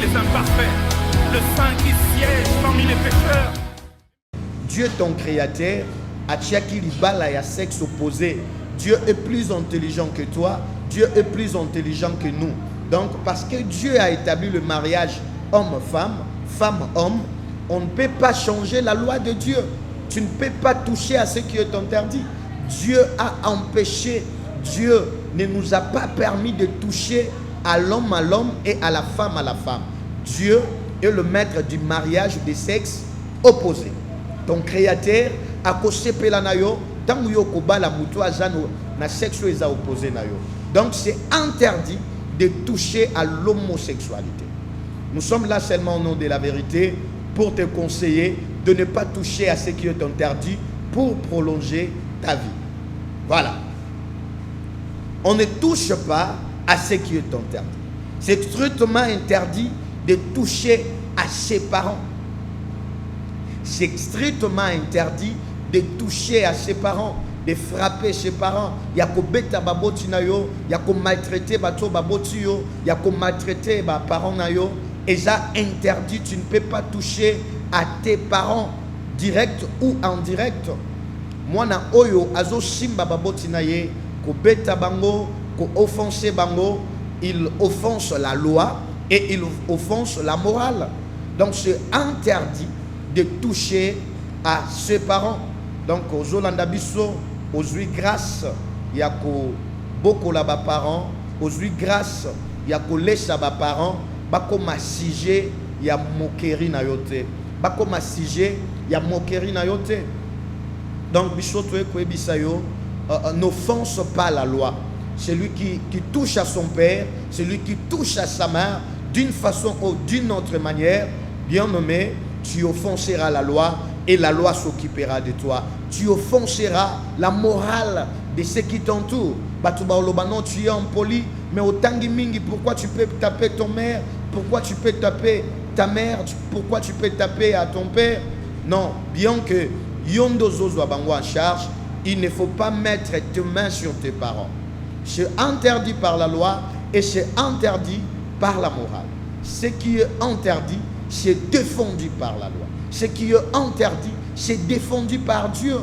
les imparfaits, le Saint qui siège parmi les pécheurs. Dieu, ton créateur, a tchaki libala ya sexe opposé. Dieu est plus intelligent que toi. Dieu est plus intelligent que nous. Donc, parce que Dieu a établi le mariage homme-femme, femme-homme, on ne peut pas changer la loi de Dieu. Tu ne peux pas toucher à ce qui est interdit. Dieu a empêché, Dieu ne nous a pas permis de toucher à l'homme et à la femme. Dieu est le maître du mariage des sexes opposés. Ton créateur a causé pelanayo, tant que yo kobala muto azano na sexe opposé nayo. Donc c'est interdit de toucher à l'homosexualité. Nous sommes là seulement au nom de la vérité pour te conseiller de ne pas toucher à ce qui est interdit pour prolonger ta vie. Voilà. On ne touche pas à ce qui est interdit. C'est strictement interdit de toucher à ses parents. C'est strictement interdit de toucher à ses parents, de frapper ses parents. Il y a beta baboti na yo, il y a maltraiter bato baboti yo, il y a maltraiter ba parents na yo. Et ça interdit, tu ne peux pas toucher à tes parents direct ou indirect. Moi na oyo azo simba baboti na ye, ko beta bango, ko offenser bango, il offense la loi et il offense la morale. Donc c'est interdit de toucher à ses parents. Donc aux Olanda biso, aux grâce, il y a beaucoup là bas parents, aux grâce, il y a laisser bas parents, bako masige, il y a moquerie na yote. Bako masige, il y a moquerie na yote. Donc biso toé ko bisayo, n'offense pas la loi. Celui qui touche à son père, celui qui touche à sa mère, d'une façon ou d'une autre manière, bien nommé, tu offenseras la loi et la loi s'occupera de toi. Tu offenseras la morale de ceux qui t'entourent. Tu es impoli, mais au tangi mingi, pourquoi tu peux taper ton mère? Pourquoi tu peux taper ta mère? Pourquoi tu peux taper à ton père? Non, bien que Yondo Zozo Abango en charge, il ne faut pas mettre tes mains sur tes parents. C'est interdit par la loi et c'est interdit par la morale. Ce qui est interdit, c'est défendu par la loi. Ce qui est interdit, c'est défendu par Dieu.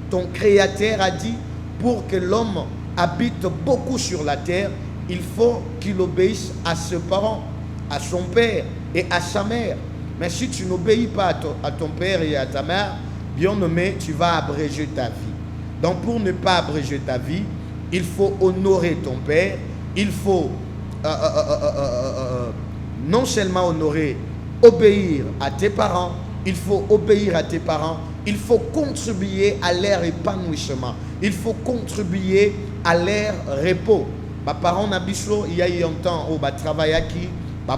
Ton créateur a dit, pour que l'homme habite beaucoup sur la terre, il faut qu'il obéisse à ses parents, à son père et à sa mère. Mais si tu n'obéis pas à ton père et à ta mère, bien nommé, tu vas abréger ta vie. Donc pour ne pas abréger ta vie, il faut honorer ton père, il faut non seulement honorer, obéir à tes parents, il faut obéir à tes parents, il faut contribuer à leur épanouissement, il faut contribuer à leur repos. Mes parents n'abisso, il y a eu un temps où ils travaillaient qui,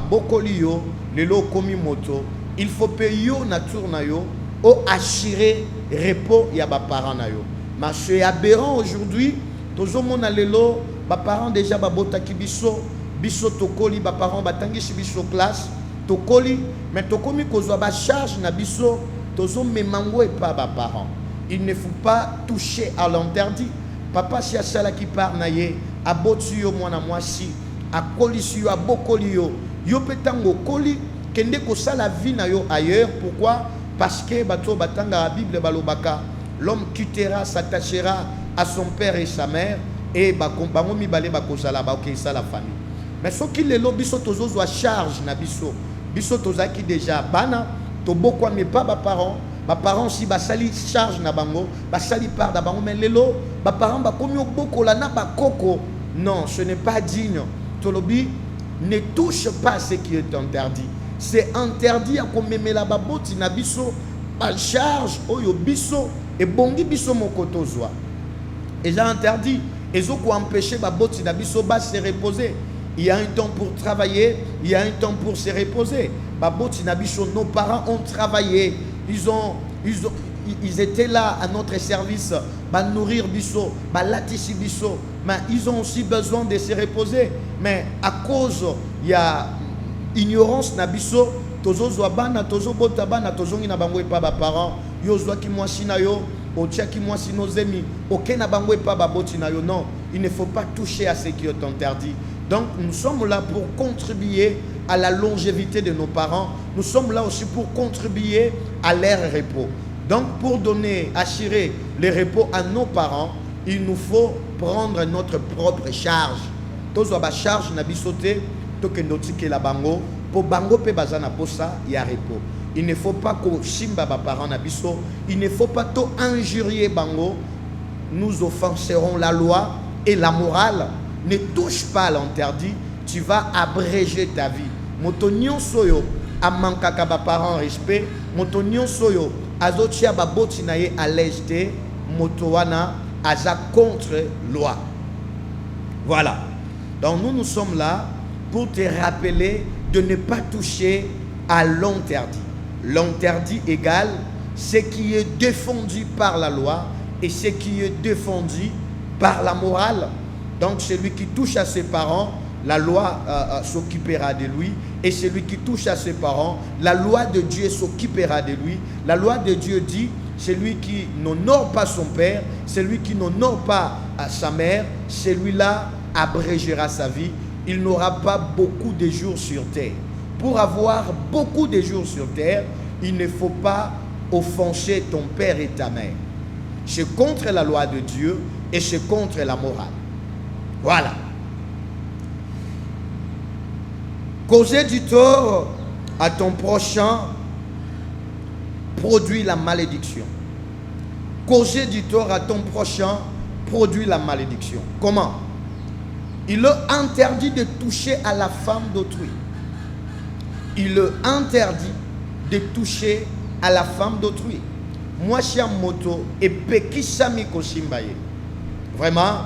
beaucoup lio, les lots komi moto, il faut payer nature na yo, ou assurer repos ya ba parents na yo. Mais c'est aberrant aujourd'hui. Toujours mon alelo, mes parents déjà babotaki biso, biso tokoli, mes parents batangi si biso classe, tokoli, mais tokomi kozwa ba charge na biso, tozo memango et pas mes parents. Il ne faut pas toucher à l'interdit. Papa si asala qui part na ye, aboti yo mwana mwasi, akoli si yo abokoli yo, yo petango koli, kende ko sala vie na yo ailleurs. Pourquoi? Parce que bato batanga la Bible balobaka, l'homme quittera, s'attachera à son père et sa mère et bango mibale bakozala bakesa la famille. Mais ce qui les lo biso tozo zo charge na biso tozaki déjà bana to bokwa mais pas ba parents si basali charge na bango basali part da bango mais lelo ba parents ba komi boko la na ba koko. Non, ce n'est pas digne. Tolobi ne touche pas ce qui est interdit. C'est interdit à komemela baboti na biso ba charge oyo biso et bongi biso mokoto zwa. Et j'ai interdit. Et ils ont empêché baboti na biso ba se reposer. Il y a un temps pour travailler, il y a un temps pour se reposer. Baboti na biso, nos parents ont travaillé. Ils étaient là à notre service, ba nourrir biso, ba latisi biso. Mais ils ont aussi besoin de se reposer. Mais à cause il y a ignorance na biso, tozo zobana, tozo botabana, tozo ngina bango et pas ba parents. Yo zwa ki mwasi na yo, otia ki mwasi no zemi, okena bango et pas baboti na yo. Non, il ne faut pas toucher à ce qui est interdit. Donc nous sommes là pour contribuer à la longévité de nos parents. Nous sommes là aussi pour contribuer à leur repos. Donc pour donner, assurer le repos à nos parents, il nous faut prendre notre propre charge. Tous la charge na bisoté, to que notike la bango, pour bango pe bazana posa ya repos. Il ne faut pas que simba ba parents na biso, il ne faut pas to injurier bango. Nous offenserons la loi et la morale. Ne touche pas à l'interdit, tu vas abréger ta vie. Motonyon soyo a mankaka ba parents respect, motonyon soyo azotia ba botinaye à légèreté, motowana aza contre loi. Voilà. Donc nous sommes là pour te rappeler de ne pas toucher à l'interdit. L'interdit égale ce qui est défendu par la loi et ce qui est défendu par la morale. Donc celui qui touche à ses parents, la loi s'occupera de lui. Et celui qui touche à ses parents, la loi de Dieu s'occupera de lui. La loi de Dieu dit, celui qui n'honore pas son père, celui qui n'honore pas sa mère, celui-là abrégera sa vie. Il n'aura pas beaucoup de jours sur terre. Pour avoir beaucoup de jours sur terre, il ne faut pas offenser ton père et ta mère. C'est contre la loi de Dieu et c'est contre la morale. Voilà. Causer du tort à ton prochain produit la malédiction. Causer du tort à ton prochain produit la malédiction. Comment? Il est interdit de toucher à la femme d'autrui. Il est interdit de toucher à la femme d'autrui. Moi, je suis en moto et Pekisami Kosimbaye. Vraiment,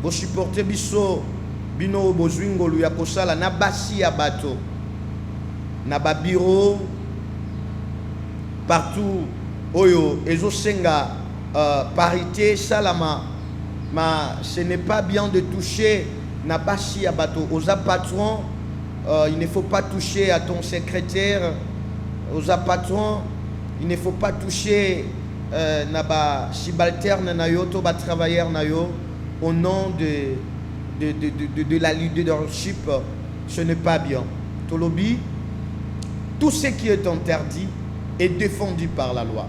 vous supportez biso bino bozwingo luya kosala na basi ya bato na ba bureau partout oyo ezosenga parité salama, mais ce n'est pas bien de toucher na basi ya bato aux patrons. Il ne faut pas toucher à ton secrétaire, aux patrons. Il ne faut pas toucher na ba subalterne na yo to ba travailleur na yo au nom de la leadership. Ce n'est pas bien. Tolobi, tout ce qui est interdit est défendu par la loi.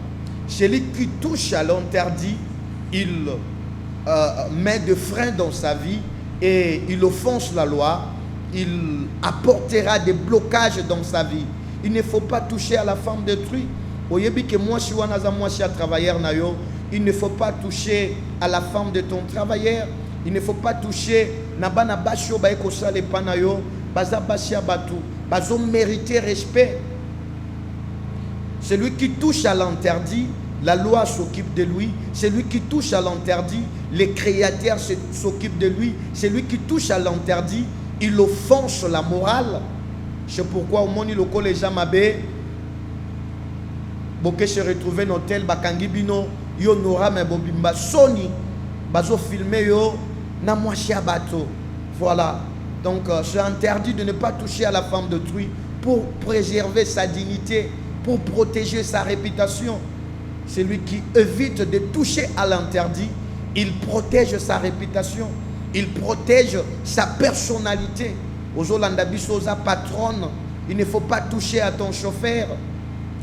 Celui qui touche à l'interdit, il met de freins dans sa vie et il offense la loi. Il apportera des blocages dans sa vie. Il ne faut pas toucher à la femme d'autrui. Oyebi que moi je suis un travailleur na yo, il ne faut pas toucher à la femme de ton travailleur. Il ne faut pas toucher nabana basho ba ekosale panayo, baza basia batu, bazo mériter respect. Celui qui touche à l'interdit, la loi s'occupe de lui. Celui qui touche à l'interdit, les créateurs s'occupent de lui. Celui qui touche à l'interdit, il offense la morale. C'est pourquoi au moni loko les gens mabé boke se retrouver dans tel bakangi bino yo nora me bobimba soni bazo filmer yo na mwashia bato. Voilà. Donc c'est interdit de ne pas toucher à la femme d'autrui pour préserver sa dignité, pour protéger sa réputation. Celui qui évite de toucher à l'interdit, il protège sa réputation, il protège sa personnalité. Aux Olandabiso, aux patronnes, il ne faut pas toucher à ton chauffeur.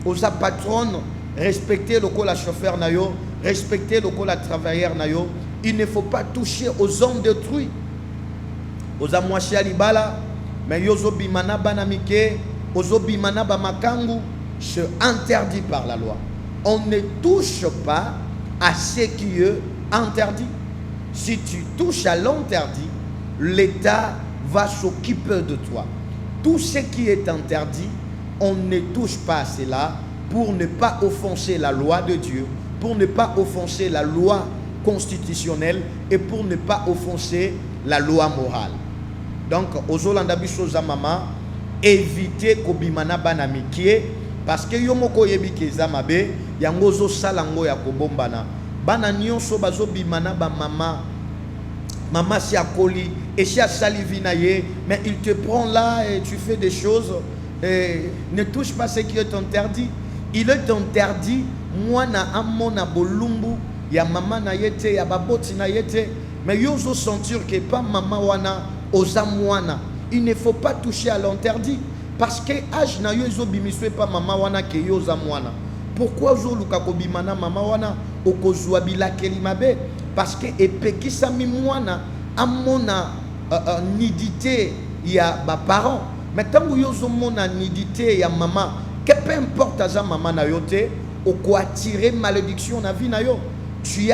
Aux patronnes, respecter le col à chauffeur nayo, respecter le col à travailleur nayo. Il ne faut pas toucher aux hommes d'autrui. Aux amouachia libala, mais yozo bimana banamike, ozo bimana bamakangu, c'est interdit par la loi. On ne touche pas à ce qui est interdit. Si tu touches à l'interdit, l'État va s'occuper de toi. Tout ce qui est interdit, on ne touche pas à cela pour ne pas offenser la loi de Dieu, pour ne pas offenser la loi constitutionnelle et pour ne pas offenser la loi morale. Donc, aux Olandabisoza mama, évitez kobimana banamikie parce que yomoko yebike zamabe yangozo salango ya kobombana. Bana nyonso bazo bimana ba mama. Maman si akoli et si a salivina ye, mais il te prend là et tu fais des choses. Et ne touche pas ce qui est interdit. Il est interdit. Moi na amona bolumbu ya maman na yete ya baboti na yete Mais yo zo sentir que pas maman wana ozamwana. Il ne faut pas toucher à l'interdit. Parce que âge na yo zo bimiswe pas maman wana ke yo ozamwana. Pourquoi zo luka ko bimana maman wana okozwa bila kelimabe? Parce que epekisa mi mwana amona nidité ya ba parents. Mais tant que yo zo mona nidité ya maman, que peu importe aza maman na yo te, oko attirer malédiction na vie na yo. Tu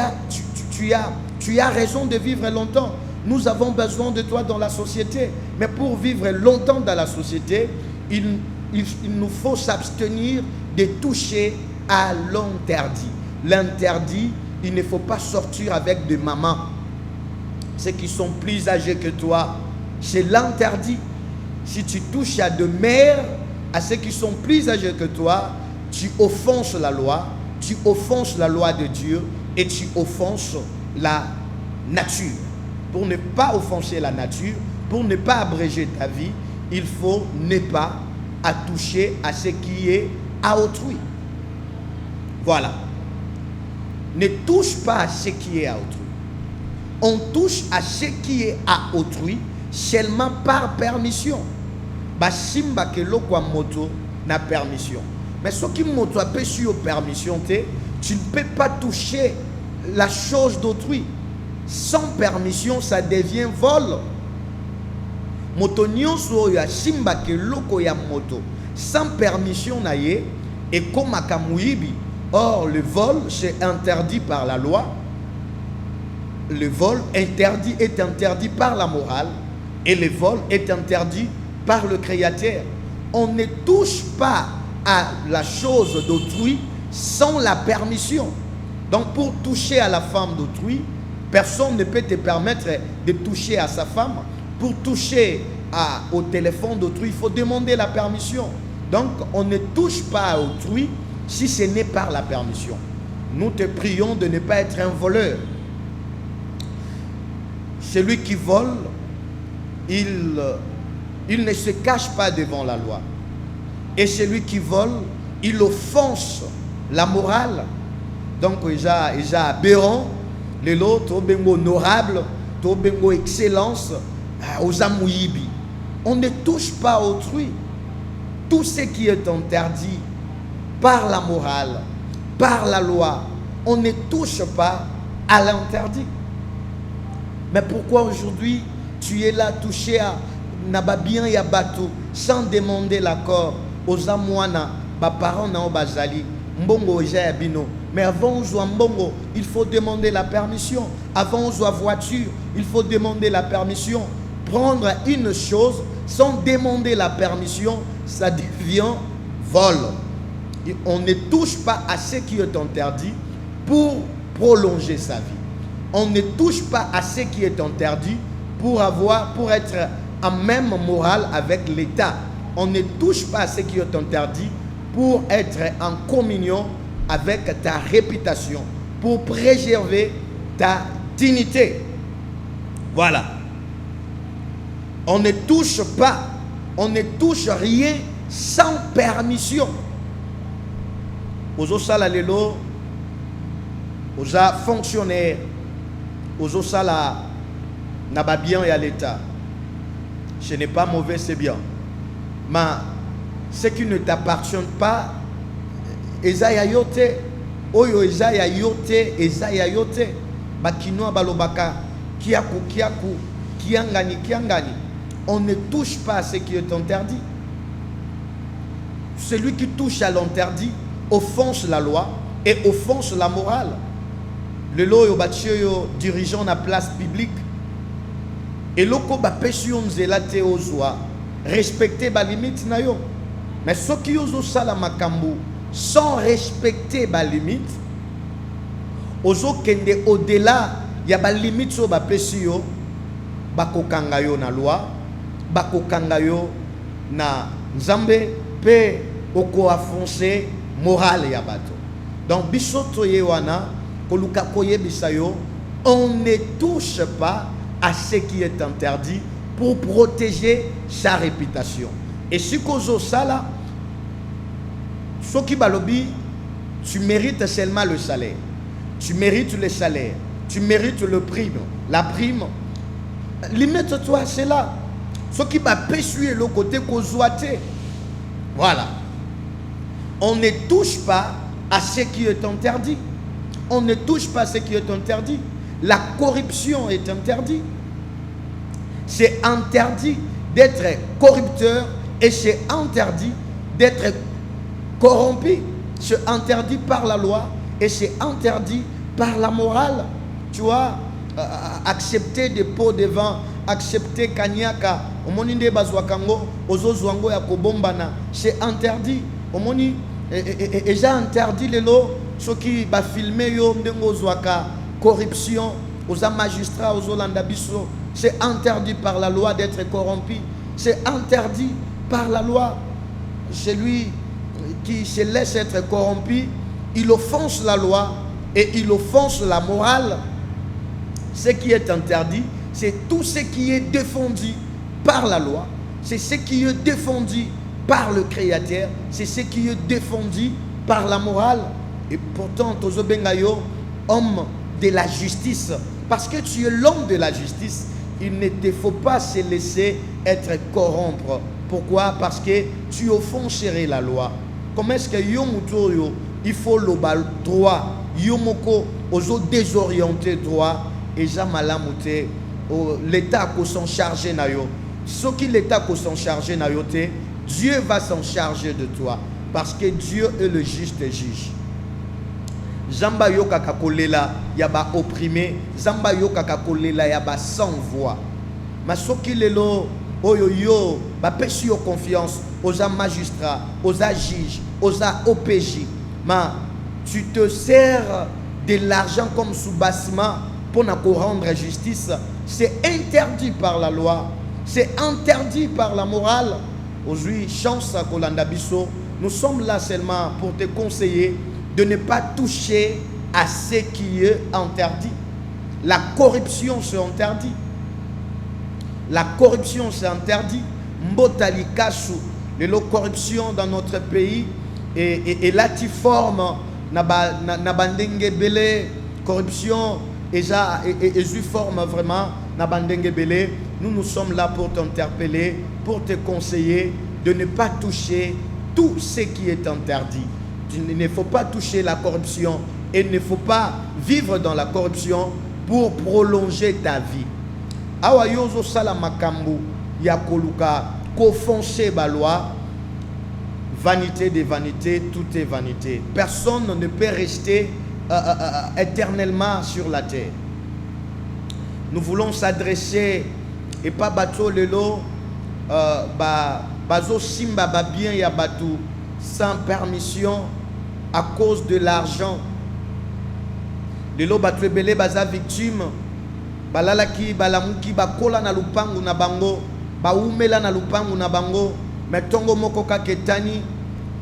as raison de vivre longtemps. Nous avons besoin de toi dans la société. Mais pour vivre longtemps dans la société, il nous faut s'abstenir de toucher à l'interdit. L'interdit, il ne faut pas sortir avec des mamans. Ceux qui sont plus âgés que toi, c'est l'interdit. Si tu touches à de mères, à ceux qui sont plus âgés que toi, tu offenses la loi de Dieu et tu offenses la nature. Pour ne pas offenser la nature, pour ne pas abréger ta vie, il faut ne pas toucher à ce qui est à autrui. Voilà. Ne touche pas à ce qui est à autrui. On touche à ce qui est à autrui seulement par permission. Basimba ke lokwa moto na permission. Mais ce qui moto a péché aux permission, tu ne peux pas toucher la chose d'autrui. Sans permission, ça devient vol. Moto nyonso ya simba ke loko ya moto sans permission na ye et comme akamuibi. Or le vol c'est interdit par la loi. Le vol est interdit par la morale et le vol est interdit par le Créateur. On ne touche pas à la chose d'autrui sans la permission. Donc pour toucher à la femme d'autrui, personne ne peut te permettre de toucher à sa femme. Pour toucher au téléphone d'autrui, il faut demander la permission. Donc on ne touche pas à autrui si ce n'est par la permission. Nous te prions de ne pas être un voleur. Celui qui vole, il ne se cache pas devant la loi. Et celui qui vole, il offense la morale. Donc, il y a aberrant, l'autre, honorable, excellence, aux amouibi. On ne touche pas autrui. Tout ce qui est interdit par la morale, par la loi, on ne touche pas à l'interdit. Mais pourquoi aujourd'hui tu es là touché à Nababien et à Batou sans demander l'accord aux amouana, aux parents na bazali, mbongo oja bino. Mais avant on joue mbongo, il faut demander la permission. Avant on joue voiture, il faut demander la permission. Prendre une chose sans demander la permission, ça devient vol. Et on ne touche pas à ce qui est interdit pour prolonger sa vie. On ne touche pas à ce qui est interdit pour être en même morale avec l'État. On ne touche pas à ce qui est interdit pour être en communion avec ta réputation, pour préserver ta dignité. Voilà. On ne touche pas, on ne touche rien sans permission. Aux sala lelo, aux fonctionnaires, aux sala n'a bien et à l'État. Ce n'est pas mauvais, c'est bien. Mais ce qui ne t'appartient pas, Ezaya yote, oyo Ezaya yote, bakino balobaka, kiaku, kiangani. On ne touche pas à ce qui est interdit. Celui qui touche à l'interdit offense la loi et offense la morale. Le loyo batio dirigeant la place publique. Et loko ba pession zelate ozwa respecter ba limite na yo. Mais ceux qui ozo sala makambu sans respecter ba limite, ozo kende au-delà ya ba limite so ba pesio bakokanga yo na loi, bakokanga yo na nzambe pe oko affoncer morale ya bato. Donc bisoto yewana koluka koye bisayo, on ne touche pas à ce qui est interdit pour protéger sa réputation. Et si kozo sala, soki balobi, tu mérites seulement le salaire. Tu mérites le salaire. Tu mérites le prime. la prime. Limite-toi, c'est là. Ce qui va pêcher le côté cozoité. Voilà. On ne touche pas à ce qui est interdit. On ne touche pas à ce qui est interdit. La corruption est interdite. C'est interdit d'être corrupteur et c'est interdit d'être corrompu. C'est interdit par la loi et c'est interdit par la morale. Tu vois, accepter des pots de vin, accepter kanyaka, omoninde bazwakango, ozozwango ya kobombana, c'est interdit. Omoni et j'ai interdit les lots, ceux qui va filmer yo ndengo zwaka corruption, aux magistrats, aux Hollandabiso, c'est interdit par la loi d'être corrompu. C'est interdit par la loi. Celui qui se laisse être corrompu, il offense la loi et il offense la morale. Ce qui est interdit, c'est tout ce qui est défendu par la loi, c'est ce qui est défendu par le Créateur, c'est ce qui est défendu par la morale. Et pourtant, Tozo Bengayo, homme de la justice, parce que tu es l'homme de la justice, il ne te faut pas se laisser être corrompre. Pourquoi? Parce que tu offenserais la loi. Comment est-ce que il faut le droit, yomoko ozo désorienté droit et jamalamute l'État qui s'en charger na yo. Ce qui l'État qui s'en charger na yo te, Dieu va s'en charger de toi parce que Dieu est le juste juge. Zamba yo kaka kolela yaba opprimé, zamba yo kaka kolela yaba sans voix. Ma soki lelo oyo yo ba pesi yo confiance aux magistrats, aux juges, aux OPJ. Ma tu te sers de l'argent comme sous-bassement pour nous rendre justice. C'est interdit par la loi, c'est interdit par la morale. Aujourd'hui, chance à Kolanda Bisso, nous sommes là seulement pour te conseiller de ne pas toucher à ce qui est interdit. La corruption, c'est interdit. La corruption, c'est interdit. Mbotali Kassou, la corruption dans notre pays, et là, tu formes Nabandenge Bele, corruption, et tu formes vraiment Nabandenge Bele. Nous sommes là pour t'interpeller, pour te conseiller de ne pas toucher tout ce qui est interdit. Il ne faut pas toucher la corruption et il ne faut pas vivre dans la corruption pour prolonger ta vie. Awa yozo sala makambu ya koluka kofoncer ba loi, vanité des vanités, tout est vanité. Personne ne peut rester éternellement sur la terre. Nous voulons s'adresser et pas bateau lelo bazo simba ba bien ya batou sans permission à cause de l'argent. Lelo batou ebele baza victime balalaki balamuki bakola na lupangu na bango baumela na lupangu na bango metongo moko kaketani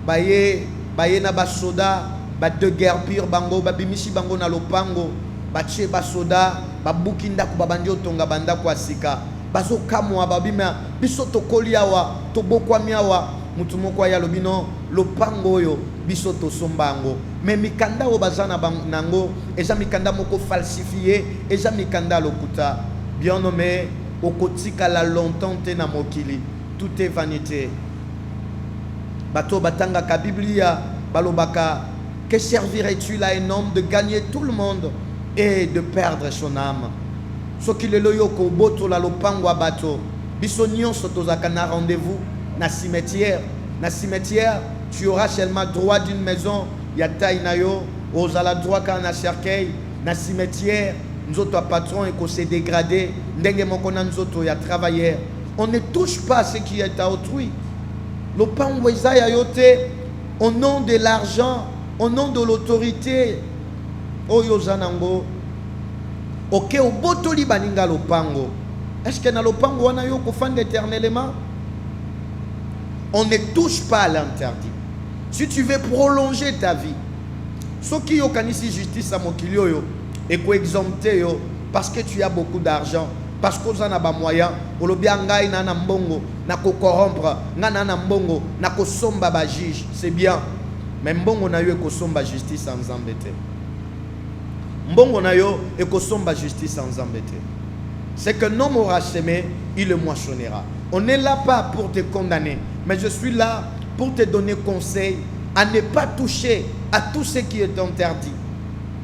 baye na basoda ba de guerre pire bango babimisi bango na lupango bache basoda babuki ndako babandi otonga bandako asika bazo kamwa babima biso tokoli awa tobokwami awa mutu moko ya lobino lupango oyo biso tosombango mais mikanda o bazana nango eza mikanda moko falsifié eza mikanda lokuta bien nommé okotika la longtemps te na mokili tout est vanité. Bato batanga ka biblia balobaka que servirais-tu à un homme de gagner tout le monde et de perdre son âme. Soki lelo yoko boto la lopango a bato biso nyonso tozaka na rendez-vous na cimetière. Na cimetière tu auras seulement droit d'une maison ya taille na yo ozala droit ka na cercueil na cimetière nzoto a patron et ko se dégrader ndenge moko na nzoto ya travailleur. On ne touche pas ce qui est à autrui. Lopango ezaya yote au nom de l'argent, au nom de l'autorité oyo zanango ok obotoli baninga lopango. Est-ce que na lopango wana yo ko fande éternellement? On ne touche pas à l'interdit. Si tu veux prolonger ta vie, ce qui yo kanisi justice à mokili yo et ko exempter yo parce que tu as beaucoup d'argent, parce que tu as des moyens, olobianga ina na mbongo, na ko corrompre, ngana na mbongo, na ko somba ba juge, c'est bien. Mais mbongo na yo ko somba justice en zambete. mbongo na yo et kosomba justice sans embêter. C'est qu'un homme aura semé, il le moissonnera. On n'est là pas pour te condamner, mais je suis là pour te donner conseil à ne pas toucher à tout ce qui est interdit.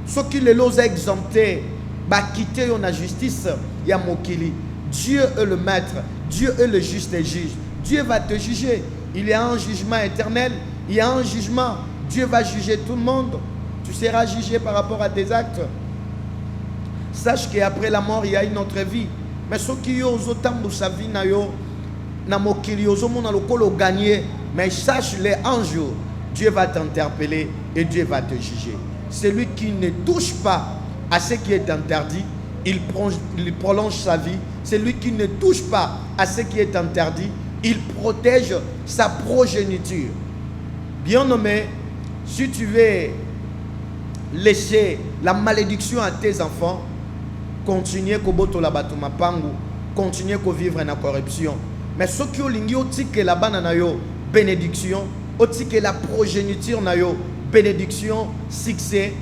Ce qui les a exemptés, bah quitter la justice, il y a Mokili. Dieu est le maître, Dieu est le juste et juge. Dieu va te juger. Il y a un jugement éternel, il y a un jugement. Dieu va juger tout le monde. Tu seras jugé par rapport à tes actes. Sache qu'après la mort, il y a une autre vie. Mais ceux qui ont sa vie, gagné, mais sache les un jour, Dieu va t'interpeller et Dieu va te juger. Celui qui ne touche pas à ce qui est interdit, il prolonge sa vie. Celui qui ne touche pas à ce qui est interdit, il protège sa progéniture. Bien nommé, si tu veux laisser la malédiction à tes enfants, continuez koboto la batuma pangu, continuez à vivre dans la corruption. Mais ceux qui ont que la banane bénédiction, que la progéniture nayo bénédiction, succès,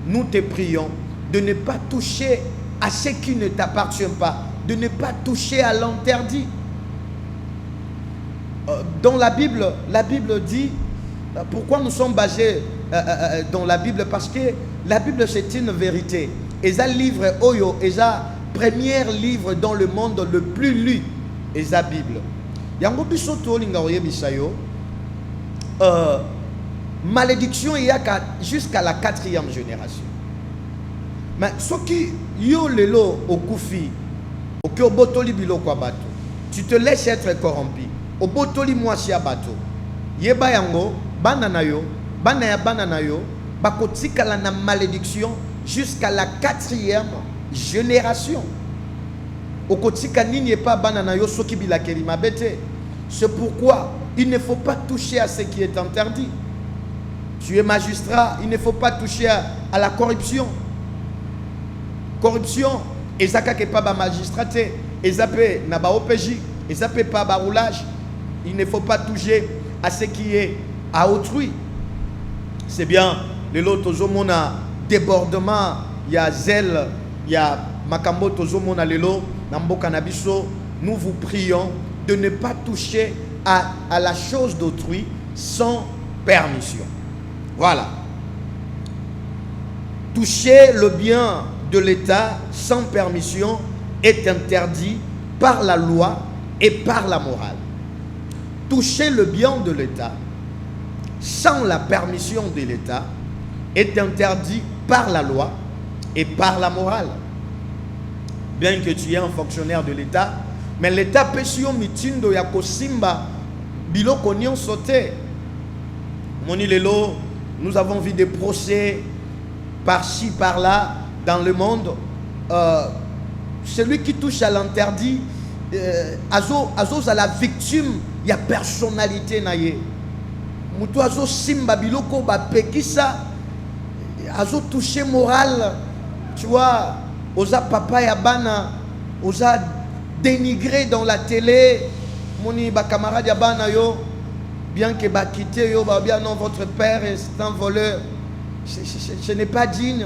nous te prions de ne pas toucher à ce qui ne t'appartient pas, de ne pas toucher à l'interdit. Dans la Bible dit, pourquoi nous sommes basés dans la Bible? Parce que la Bible c'est une vérité. Et ça livre Oyo, et ça premier livre dans le monde le plus lu, et ça Bible. Yango bisoto linga oyebisayo. Malédiction il y a jusqu'à la 4e génération. Mais ce qui yo lelo okufi, au botoli bilo kwa bato, tu te laisses être corrompu. Au botoli mwasi ya bato. Yeba yango banana yo, banana yo, bakotika la na malédiction jusqu'à la 4e génération. Okotika nini pas banana yo soki bila kelima bete. C'est pourquoi il ne faut pas toucher à ce qui est interdit. Tu es magistrat, il ne faut pas toucher à la corruption. Corruption, et ça n'est pas magistraté, et ça peut n'a pas OPJ, et ça peut pas roulage. Il ne faut pas toucher à ce qui est à autrui. C'est bien, le lot tozomona débordement, il y a zèle, il y a makambo tozomona lelo, nambo kanabiso. Nous vous prions de ne pas toucher à la chose d'autrui sans permission. Voilà. Toucher le bien de l'État sans permission est interdit par la loi et par la morale. Toucher le bien de l'État sans la permission de l'État est interdit par la loi et par la morale. Bien que tu es un fonctionnaire de l'État, mais l'État peut sur mitindo ya kosimba biloko nyon sauté. Moni lelo, nous avons vu des procès par-ci, par-là, dans le monde. Celui qui touche à l'interdit, azo à la victime, il y a personnalité naye. Moutou azo simba biloko ba pekisa, azo touché moral, tu vois, osa papa ya bana, osa dénigré dans la télé, moni ba camarade ya bana yo, bien que ba quitter yo, ba bien non votre père est un voleur. Ce n'est pas digne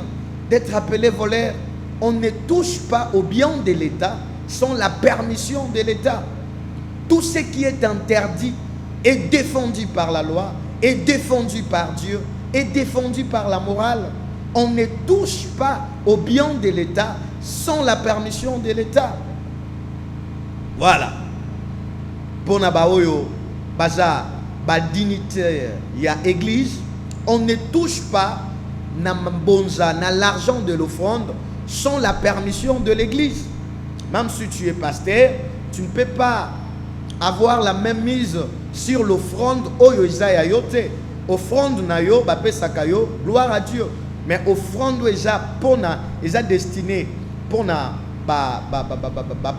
d'être appelé voleur. On ne touche pas au bien de l'État sans la permission de l'État. Tout ce qui est interdit est défendu par la loi, est défendu par Dieu, est défendu par la morale. On ne touche pas au bien de l'État sans la permission de l'État. Voilà. Pour Nabaoyo, baza, ba dignitaire, il y a église, on ne touche pas na bonza, na l'argent de l'offrande sans la permission de l'église. Même si tu es pasteur, tu ne peux pas avoir la même mise sur l'offrande oyo Isaiah yote. Offrande na yo ba pesaka yo, gloire à Dieu. Mais offrande oyo pona eza destiné pona ba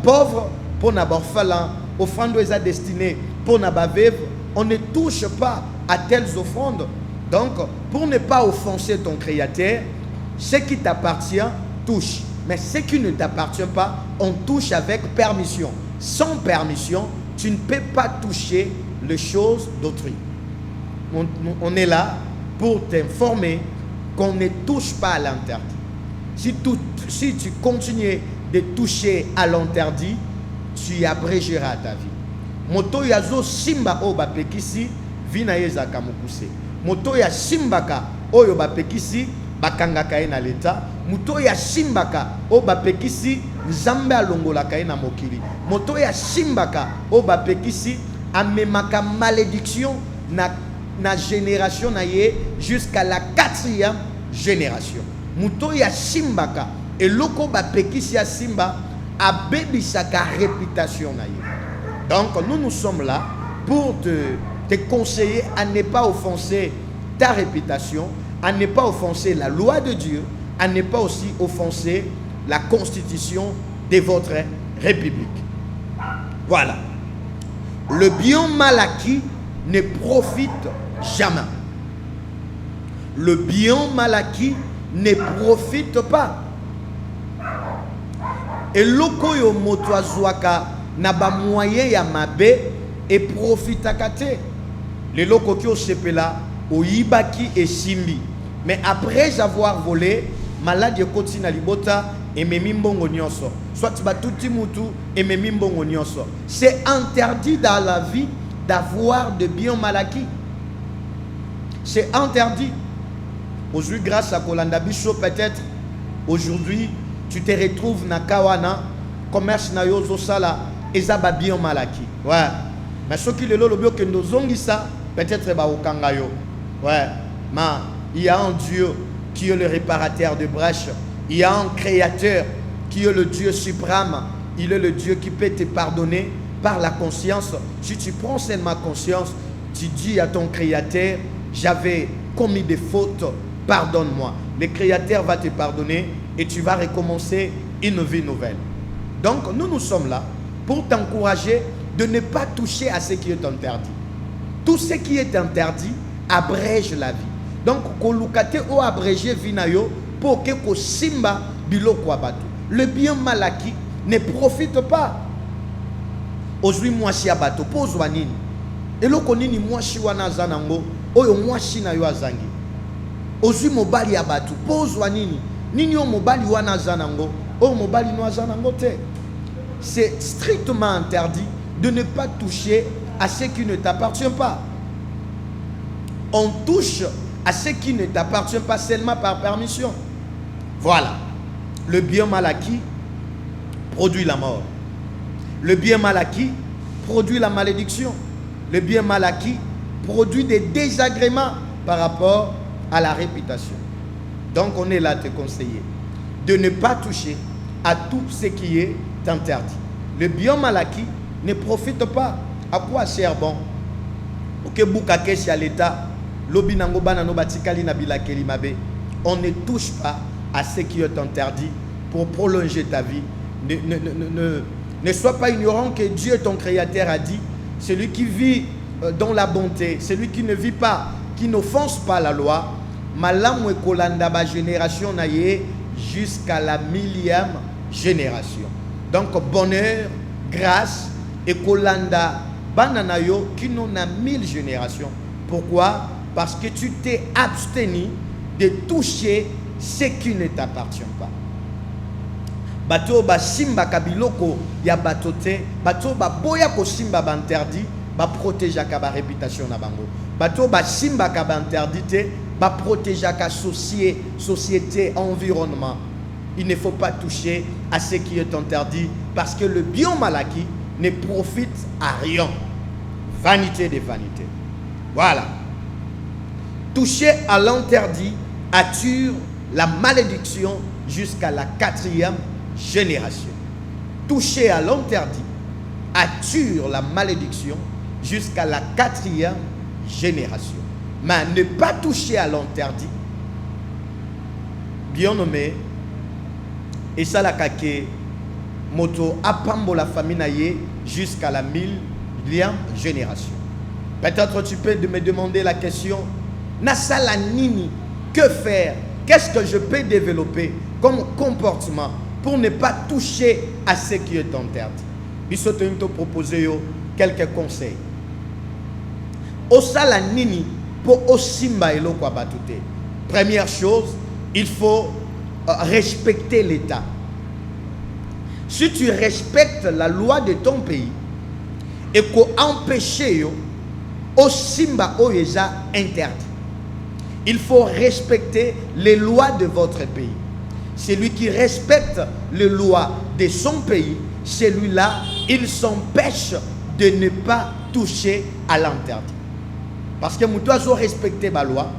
pauvre, pona ba orphelin, offrande oyo destiné pona ba veuve. On ne touche pas à telles offrandes. Donc, pour ne pas offenser ton Créateur, ce qui t'appartient touche. Mais ce qui ne t'appartient pas, on touche avec permission. Sans permission, tu ne peux pas toucher les choses d'autrui. On est là pour t'informer qu'on ne touche pas à l'interdit. Si tu continues de toucher à l'interdit, tu abrégeras ta vie. Moto yazo simba o bapekisi vina yeza kamukuse. Moto ya simbaka oyo bapekisi bakangaka ye na leta. Moto ya simbaka o bapekisi nzambe alongolaka ye na mokili. Moto ya simbaka o bapekisi amemaka malédiction na génération na ye jusqu'à la 4e génération. Moto ya simbaka eloko bapekisi ya simba abebisaka réputation na ye. Donc nous sommes là pour te conseiller à ne pas offenser ta réputation, à ne pas offenser la loi de Dieu, à ne pas aussi offenser la constitution de votre république. Voilà. Le bien mal acquis ne profite jamais. Le bien mal acquis ne profite pas. Et loko yo moto azwaka na ba moyen ya mabe et profitaka te. Le loko ki osepela oyibaki et simbi. Mais après avoir volé, malade continue na libota et memi mbongo nyonso. Soit batuti mutu et memi mbongo nyonso. C'est interdit dans la vie d'avoir de biens mal acquis. C'est interdit. Aujourd'hui, grâce à Kolanda Bicho, peut-être aujourd'hui, tu te retrouves na kawana, commerce na yozo sala, ezaba bien mal acquis. Ouais. Mais ce qui est le bio que nous avons ça, peut-être ba okangayo. Ouais. Mais il y a un Dieu qui est le réparateur de brèches. Il y a un créateur qui est le Dieu suprême. Il est le Dieu qui peut te pardonner par la conscience. Si tu prends seulement conscience, tu dis à ton créateur, j'avais commis des fautes, pardonne-moi. Le créateur va te pardonner et tu vas recommencer une vie nouvelle. Donc nous sommes là pour t'encourager de ne pas toucher à ce qui est interdit. Tout ce qui est interdit abrège la vie. Donc kolukate o abrégé vinayo pour que ko simba biloko abatu. Le bien mal acquis ne profite pas. Aujourd'hui moi si abato pozwa nini. Eloko nini moi si wana zanango oyo moi si na yo azangi. Aujourd'hui mobali abatu pozwa nini. Nini o mobali wana zanango oyo mobali no zanango te. C'est strictement interdit de ne pas toucher à ce qui ne t'appartient pas. On touche à ce qui ne t'appartient pas seulement par permission. Voilà. Le bien mal acquis produit la mort. Le bien mal acquis produit la malédiction. Le bien mal acquis produit des désagréments par rapport à la réputation. Donc on est là à te conseiller de ne pas toucher à tout ce qui est interdit. Le bien mal acquis ne profite pas. À quoi sert bon? On ne touche pas à ce qui est interdit pour prolonger ta vie. Ne sois pas ignorant que Dieu, ton créateur, a dit, celui qui vit dans la bonté, celui qui ne vit pas, qui n'offense pas la loi, malam e kolanda ba génération naye jusqu'à la 1000e génération. Donc bonheur, grâce et kolanda bananayo qui n'en a 1000 générations. Pourquoi? Parce que tu t'es abstenu de toucher ce qui ne t'appartient pas. Bato ba simba kabiloko ya batote, bato ba boya ko simba ba interdit, ba protéger ka ba réputation na bango. Bato ba simba ka ba interdit, ba protéger ka société, environnement. Il ne faut pas toucher à ce qui est interdit parce que le bien mal acquis ne profite à rien. Vanité de vanité. Voilà. Toucher à l'interdit attire la malédiction jusqu'à la 4e génération. Toucher à l'interdit attire la malédiction jusqu'à la 4e génération. Mais ne pas toucher à l'interdit, bien nommé, et ça la kake moto apambo la famille naye jusqu'à la 1000e génération. Peut-être tu peux me demander la question, Nasala nini, que faire? Qu'est-ce que je peux développer comme comportement pour ne pas toucher à ce qui est interdit? Il faut te proposer quelques conseils. Osala nini pour osimba eloko abatute. Première chose, il faut respecter l'État. Si tu respectes la loi de ton pays et qu'on empêche au simba oyeja interdit. Il faut respecter les lois de votre pays. Celui qui respecte les lois de son pays, celui-là, il s'empêche de ne pas toucher à l'interdit. Parce que nous devons respecter la loi.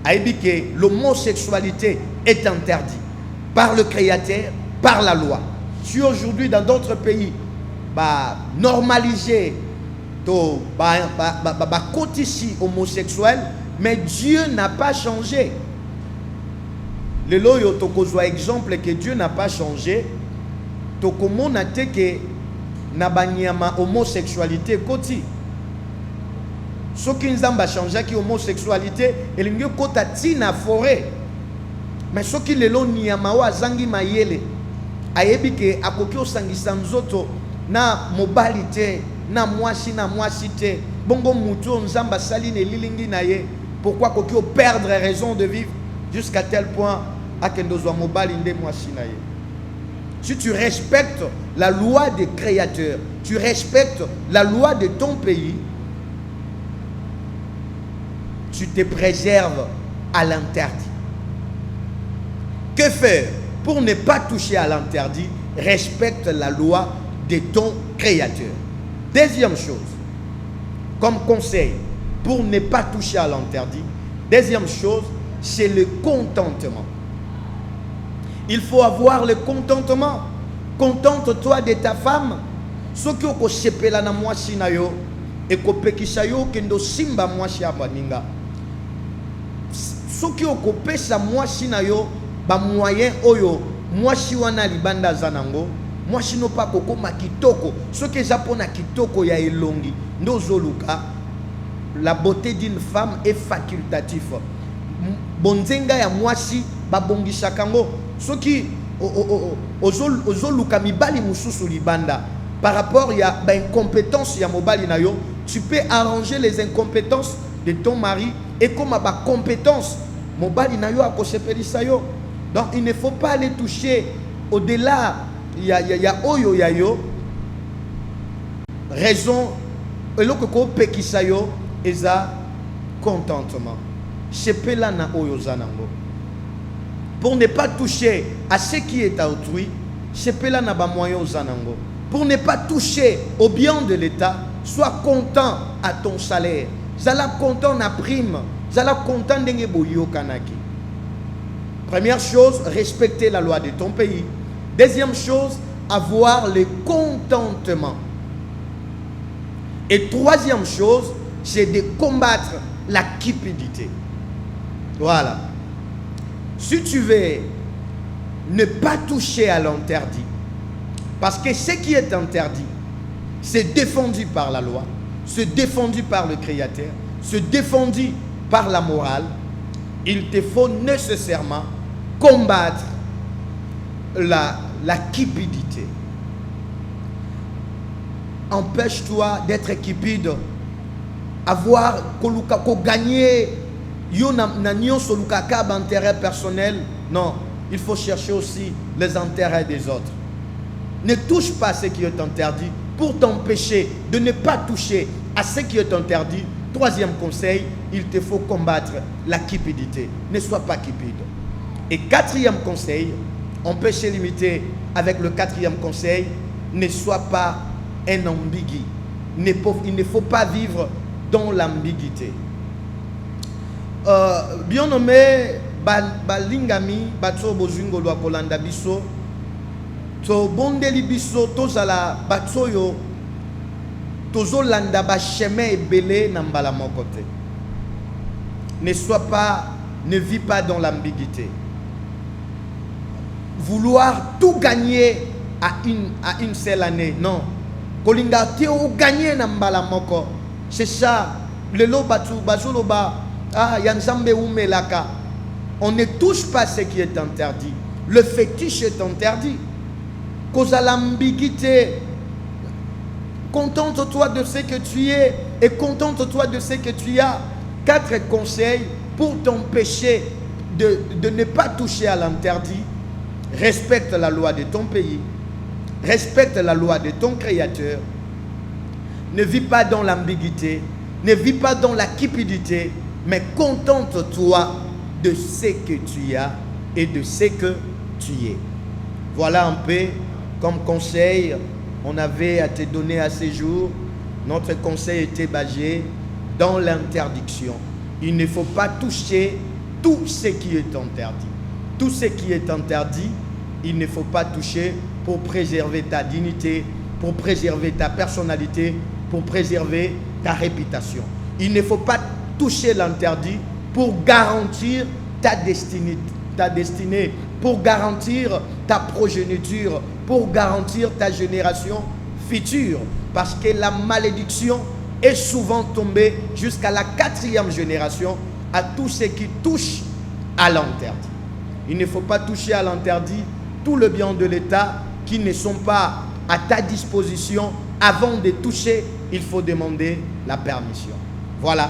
Que l'homosexualité est interdite par le Créateur, par la loi. Si aujourd'hui dans d'autres pays, normaliser côté ici homosexuel, mais Dieu n'a pas changé. Le loyo tokozwa exemple que Dieu n'a pas changé. Tokomona te que na banyama homosexualité koti. Ce qui nous a changé qui homosexualité et l'ingo kota tina forêt. Mais ce qui le lo niyama wa zangi mayele. Ayebi ke akoki osangisa nzoto na mobilité na mwasi te. Bongo mutu nzamba sali ne lilingi na ye. Pourquoi koki perdre raison de vivre jusqu'à tel point à kendozo mobile inde mwasi na ye. Si tu respectes la loi des créateurs, tu respectes la loi de ton pays, tu te préserves à l'interdit. Que faire pour ne pas toucher à l'interdit? Respecte la loi de ton créateur. Deuxième chose, comme conseil, pour ne pas toucher à l'interdit, deuxième chose, c'est le contentement. Il faut avoir le contentement. Contente-toi de ta femme. Ce qui est sepela na mwasi na yo et ko pekisa yo kendo simba mwasi abaninga. Ce qui est kopesa mwasi na yo ba moyen oyo mwasi wana libanda zanango. Mwasi no pa kokoma kitoko. Ce qui est japona kitoko ya elongi. Ndozo luka. La beauté d'une femme est facultative. Bonzenga ya mwasi babongisa kango. Ce qui ozoluka mibali mususu libanda par rapport à l'incompétence ya mobali na yo, tu peux arranger les incompétences de ton mari et comme ba compétence mobali na yo akosepelisa yo. Donc il ne faut pas aller toucher au-delà ya oyo ya yo. Raison eloko ko pekisa yo eza contentement. Sepela na oyo zanango. Pour ne pas toucher à ce qui est à autrui, sepela na ba moyen aux zanango. Pour ne pas toucher au bien de l'État, sois content à ton salaire. Zala content na prime, zala content d'enge boyo kanaki. Première chose, respecter la loi de ton pays. Deuxième chose, avoir le contentement. Et troisième chose, c'est de combattre la cupidité. Voilà. Si tu veux ne pas toucher à l'interdit, parce que ce qui est interdit, c'est défendu par la loi, c'est défendu par le Créateur, c'est défendu par la morale, il te faut nécessairement combattre la cupidité. Empêche-toi d'être cupide, avoir gagner intérêt personnel. Non, il faut chercher aussi les intérêts des autres. Ne touche pas à ce qui est interdit pour t'empêcher de ne pas toucher à ce qui est interdit. Troisième conseil, il te faut combattre la cupidité. Ne sois pas cupide. Et quatrième conseil, on peut se limiter avec le quatrième conseil, ne sois pas un ambigu. Il ne faut pas vivre dans l'ambiguïté. Bien nommé balingami batso bozungo lwa kolanda biso to bondeli biso tozala batsoyo tozolanda ba chemin ebele na mbala moko te. Ne vis pas dans l'ambiguïté. Vouloir tout gagner à une seule année, non. Kolinga te o gagner na mbala moko. C'est ça le lo batu bazoloba. On ne touche pas ce qui est interdit. Le fétiche est interdit. Cause à l'ambiguïté. Contente-toi de ce que tu es et contente-toi de ce que tu as. 4 conseils pour t'empêcher de ne pas toucher à l'interdit. respecte la loi de ton pays, respecte la loi de ton Créateur, ne vis pas dans l'ambiguïté, ne vis pas dans la cupidité, mais contente-toi de ce que tu as et de ce que tu es. Voilà un peu comme conseil on avait à te donner à ces jours. Notre conseil était basé dans l'interdiction. Il ne faut pas toucher tout ce qui est interdit. Tout ce qui est interdit, il ne faut pas toucher pour préserver ta dignité, pour préserver ta personnalité, pour préserver ta réputation. Il ne faut pas toucher l'interdit pour garantir ta destinée, pour garantir ta progéniture, pour garantir ta génération future. Parce que la malédiction est souvent tombée jusqu'à la 4e génération à tout ce qui touche à l'interdit. Il ne faut pas toucher à l'interdit tout le bien de l'État qui ne sont pas à ta disposition. Avant de toucher, il faut demander la permission. Voilà,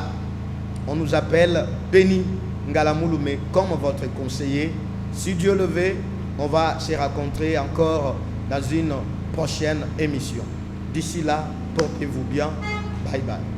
on nous appelle Béni Ngalamouloumé comme votre conseiller. Si Dieu le veut, on va se rencontrer encore dans une prochaine émission. D'ici là, portez-vous bien. Bye bye.